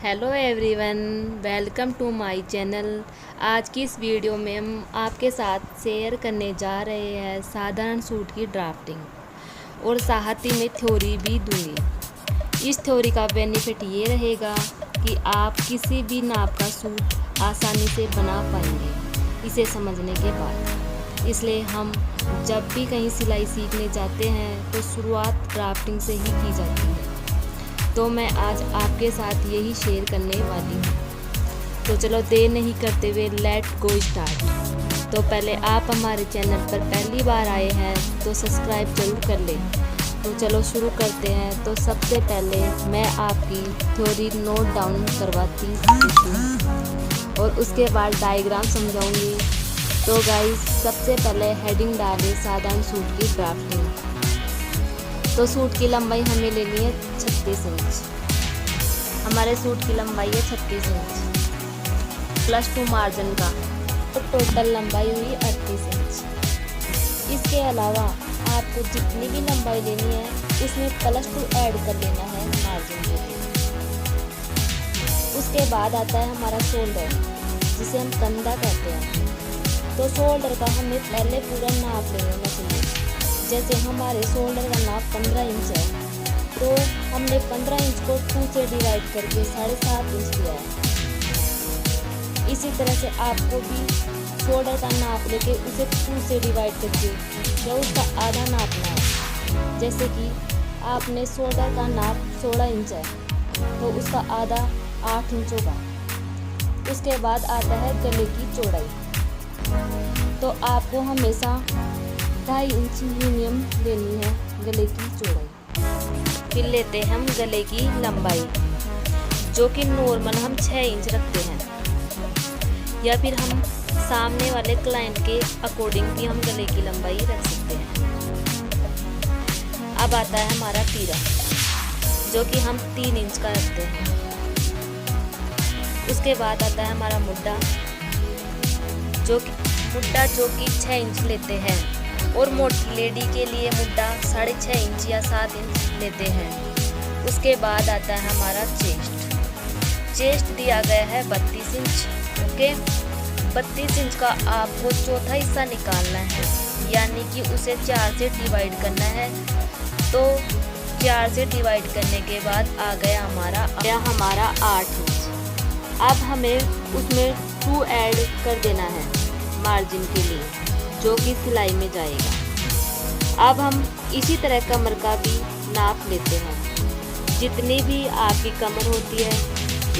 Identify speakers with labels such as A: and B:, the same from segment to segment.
A: Hello everyone, welcome to my channel. आज की इस वीडियो में हम आपके साथ शेयर करने जा रहे हैं साधारण सूट की ड्राफ्टिंग और साथ ही में थ्योरी भी दूंगी। इस थ्योरी का बेनिफिट ये रहेगा कि आप किसी भी नाप का सूट आसानी से बना पाएंगे इसे समझने के बाद। इसलिए हम जब भी कहीं सिलाई सीखने जाते हैं तो शुरुआत ड्राफ्टिंग से ही की जाती है। तो मैं आज आपके साथ यही शेयर करने वाली हूँ। तो चलो देर नहीं करते हुए लेट गो स्टार्ट। तो पहले आप हमारे चैनल पर पहली बार आए हैं तो सब्सक्राइब जरूर कर लें। तो चलो शुरू करते हैं। तो सबसे पहले मैं आपकी थ्योरी नोट डाउन करवाती हूँ और उसके बाद डायग्राम समझाऊंगी। तो गाइस सबसे पहले हेडिंग डालें साधारण सूट की ड्राफ्टिंग। तो सूट की लंबाई हमें लेनी है 36 इंच। हमारे सूट की लंबाई है 36 इंच +2 मार्जिन का, तो टोटल लंबाई हुई 38 इंच। इसके अलावा आपको जितनी भी लंबाई लेनी है उसमें +2 ऐड कर लेना है मार्जिन के लिए। उसके बाद आता है हमारा शोल्डर, जिसे हम कंधा कहते हैं। तो शोल्डर का हमें पहले पूरा नाप ले लेना चाहिए। जैसे हमारे शोल्डर का नाप 15 इंच है, तो हमने 15 इंच को 2 से डिवाइड करके 7.5 इंच लिया है। इसी तरह से आपको भी शोल्डर का नाप लेके उसे 2 से डिवाइड करके या उसका आधा नापना है। जैसे कि आपने शोल्डर का नाप 16 इंच है तो उसका आधा 8 इंच होगा। उसके बाद आता है गले की चौड़ाई। तो आपको हमेशा 2.5 इंच मिनिमम लेनी है गले की चौड़ाई। फिर लेते हैं हम गले की लंबाई, जो कि नॉर्मल हम 6 इंच रखते हैं, या फिर हम सामने वाले क्लाइंट के अकॉर्डिंग भी हम गले की लंबाई रख सकते हैं। अब आता है हमारा तीरा, जो कि हम 3 इंच का रखते हैं। उसके बाद आता है हमारा मुड्डा, जो कि 6 इंच लेते हैं, और मोटी लेडी के लिए मुड्डा 6.5 इंच या 7 इंच लेते हैं। उसके बाद आता है हमारा चेस्ट दिया गया है 32 इंच। ओके, 32 इंच का आपको चौथा हिस्सा निकालना है, यानी कि उसे 4 से डिवाइड करना है। तो 4 से डिवाइड करने के बाद आ गया हमारा 8 इंच। अब हमें उसमें 2 ऐड कर देना है मार्जिन के लिए, जो कि सिलाई में जाएगा। अब हम इसी तरह कमर का भी नाप लेते हैं। जितनी भी आपकी कमर होती है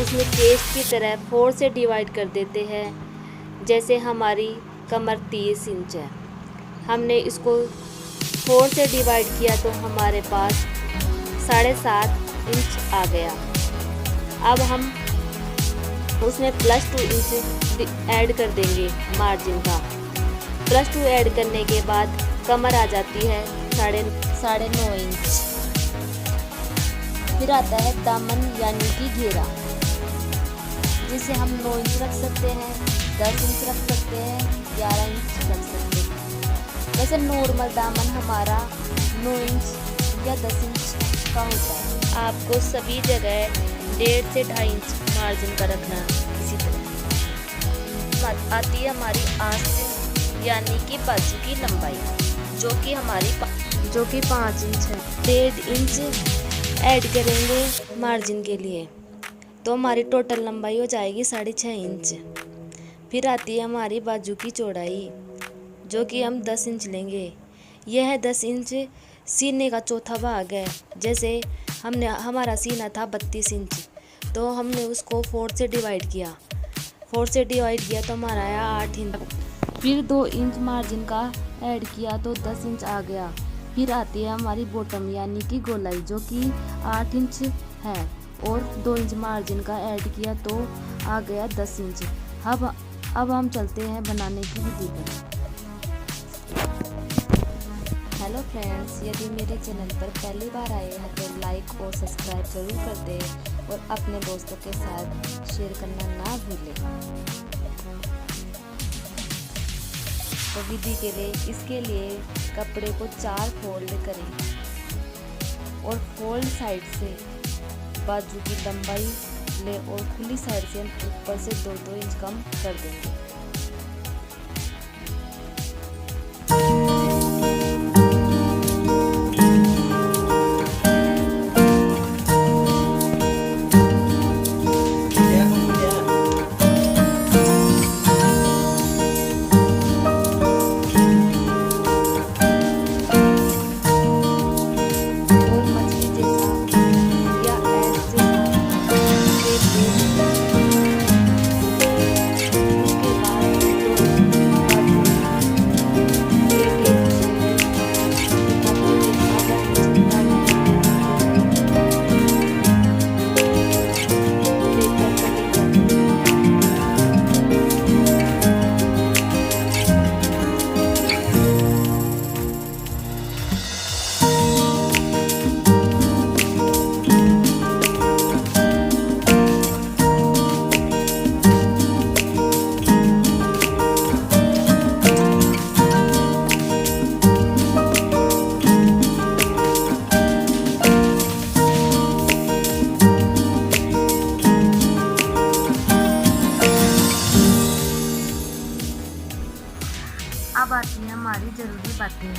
A: उसमें चेस्ट की तरह 4 से डिवाइड कर देते हैं। जैसे हमारी कमर 30 इंच है, हमने इसको 4 से डिवाइड किया तो हमारे पास 7.5 इंच आ गया। अब हम उसमें +2 इंच ऐड कर देंगे मार्जिन का। +2 ऐड करने के बाद कमर आ जाती है 9.5 इंच। फिर आता है दामन यानी कि घेरा, जिसे हम 9 इंच रख सकते हैं, 10 इंच रख सकते हैं, 11 इंच रख सकते हैं। वैसे नॉर्मल दामन हमारा 9 इंच या 10 इंच का होता है। आपको सभी जगह 1.5 से 2.5 इंच मार्जिन का रखना है। इसी तरह आती है हमारी आस्तीन यानी कि बाजू की लंबाई, जो कि 5 इंच है। 1.5 इंच ऐड करेंगे मार्जिन के लिए, तो हमारी टोटल लंबाई हो जाएगी 6.5 इंच। फिर आती है हमारी बाजू की चौड़ाई, जो कि हम 10 इंच लेंगे। यह 10 इंच सीने का चौथा भाग है। जैसे हमारा सीना था 32 इंच, तो हमने उसको 4 से डिवाइड किया तो हमारा आया 8 इंच। फिर 2 इंच मार्जिन का ऐड किया तो 10 इंच आ गया। फिर आती है हमारी बॉटम यानी कि गोलाई, जो कि 8 इंच है, और 2 इंच मार्जिन का ऐड किया तो आ गया 10 इंच। अब हम चलते हैं बनाने की विधि पर। हेलो फ्रेंड्स, यदि मेरे चैनल पर पहली बार आए हैं तो लाइक और सब्सक्राइब जरूर कर दें और अपने दोस्तों के साथ शेयर करना ना भूलें। तो विधि के लिए इसके लिए कपड़े को 4 फोल्ड करें और फोल्ड साइड से बाजू की लंबाई ले और खुली साइड से हम ऊपर से 2-2 इंच कम कर देंगे। अब आती है हमारी ज़रूरी बातें।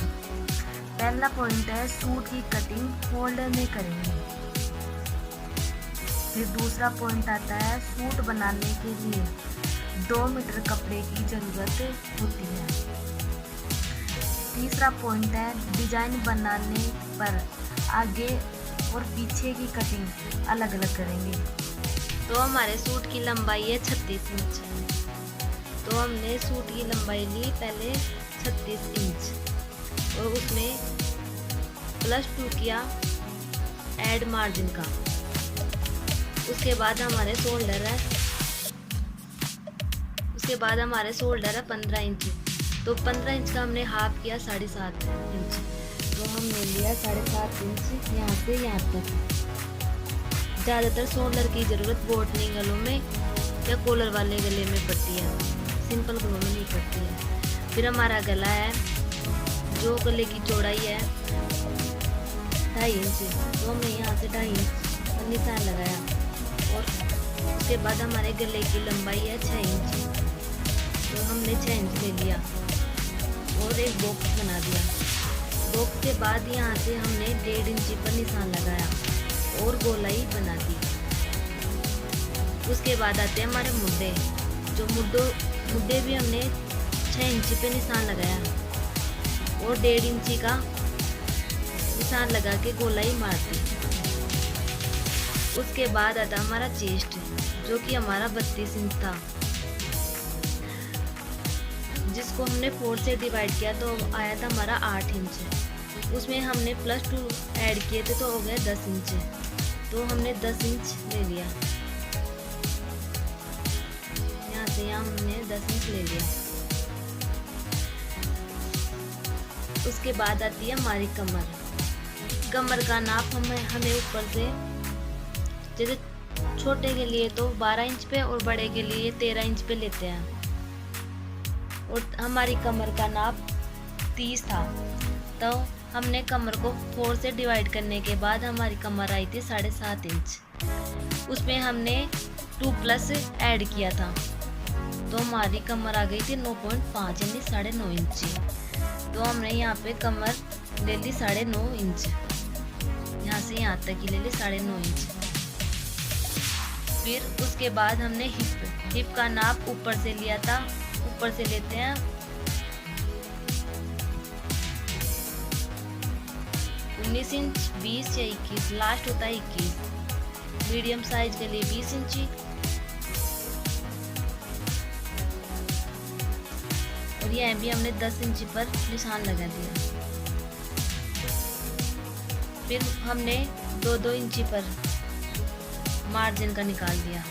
A: पहला पॉइंट है सूट की कटिंग फोल्डर में करेंगे। फिर दूसरा पॉइंट आता है सूट बनाने के लिए 2 मीटर कपड़े की ज़रूरत होती है। तीसरा पॉइंट है डिजाइन बनाने पर आगे और पीछे की कटिंग अलग अलग करेंगे। तो हमारे सूट की लंबाई है 36 इंच। तो हमने सूट की लंबाई ली पहले 36 इंच और उसमें +2 किया ऐड मार्जिन का। उसके बाद हमारे शोल्डर है 15 इंच। तो 15 इंच का हमने हाफ किया 7.5 इंच। तो हमने लिया 7.5 इंच यहाँ से यहाँ तक। ज़्यादातर शोल्डर की ज़रूरत बोटनी गलों में या कॉलर वाले गले में पड़ती है, सिंपल गलों में नहीं पड़ती है। फिर हमारा गला है, जो गले की चौड़ाई है 2.5 इंच। तो हमने यहाँ से 2.5 इंच पर निशान लगाया और उसके बाद हमारे गले की लंबाई है 6 इंच। तो हमने 6 इंच ले लिया और एक बॉक्स बना दिया। बॉक्स के बाद यहाँ से हमने 1.5 इंच पर निशान लगाया और गोलाई बना दी। उसके बाद आते हैं हमारे मुड्डे। जो मुड्डे भी हमने 6 इंच पे निशान लगाया और 1.5 इंच का निशान लगा के गोलाई मार दी। उसके बाद आता हमारा चेस्ट, जो कि हमारा 32 इंच था, जिसको हमने 4 से डिवाइड किया तो आया था हमारा 8 इंच। उसमें हमने +2 ऐड किए थे तो हो गए 10 इंच। तो हमने 10 इंच ले लिया, यहाँ से यहाँ हमने 10 इंच ले लिया। उसके बाद आती है हमारी कमर का नाप हमें ऊपर से, जैसे छोटे के लिए तो 12 इंच पे और बड़े के लिए 13 इंच पे लेते हैं। और हमारी कमर का नाप 30 था। तो हमने कमर को 4 से डिवाइड करने के बाद हमारी कमर आई थी 7.5 इंच। उसमें हमने 2+ ऐड किया था तो हमारी कमर आ गई थी 9.5 यानी 9.5 इंच। तो हमने यहाँ पे कमर ले ली 9.5 इंच, यहाँ से यहाँ तक की ले ली 9.5 इंच। फिर उसके बाद हमने हिप का नाप ऊपर से लिया था, ऊपर से लेते हैं 19 इंच, 20 या 21, लास्ट होता है 21। मीडियम साइज के लिए 20 इंची और यह भी हमने 10 इंची पर निशान लगा दिया। फिर हमने 2-2 इंची पर मार्जिन का निकाल दिया।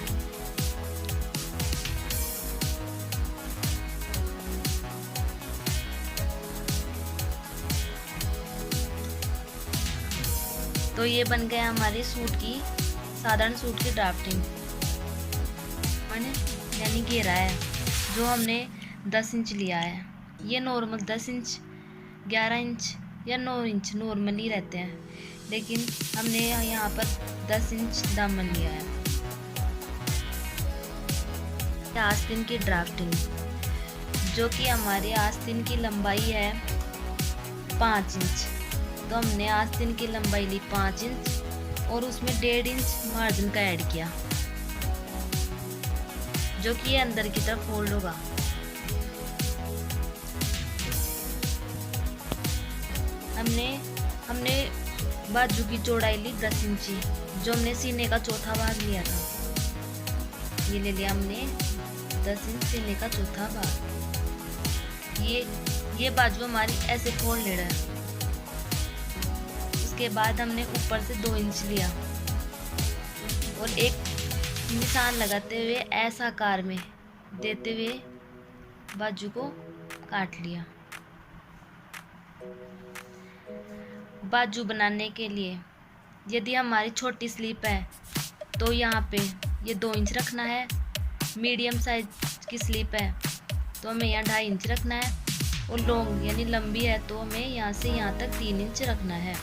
A: तो ये बन गया हमारे सूट की, साधारण सूट की ड्राफ्टिंग यानी घेरा है जो हमने 10 इंच लिया है। ये नॉर्मल 10 इंच, 11 इंच या 9 इंच नॉर्मली रहते हैं, लेकिन हमने यहाँ पर 10 इंच दामन लिया है। आस्तीन की ड्राफ्टिंग, जो कि हमारे आस्तीन की लंबाई है 5 इंच। तो हमने आस्तीन की लंबाई ली 5 इंच और उसमें 1.5 इंच मार्जिन का ऐड किया, जो कि ये अंदर की तरफ फोल्ड होगा। हमने बाजू की चौड़ाई ली 10 इंची, जो हमने सीने का चौथा भाग लिया था। ये ले लिया हमने 10 इंच सीने का चौथा भाग। ये बाजू हमारी ऐसे फोल्ड ले रहा है। उसके बाद हमने ऊपर से 2 इंच लिया और एक निशान लगाते हुए ऐसा आकार में देते हुए बाजू को काट लिया। बाजू बनाने के लिए यदि हमारी छोटी स्लीप है तो यहाँ पे ये 2 इंच रखना है। मीडियम साइज की स्लीप है तो हमें यहाँ 2.5 इंच रखना है और लॉन्ग यानी लंबी है तो हमें यहाँ से यहाँ तक 3 इंच रखना है।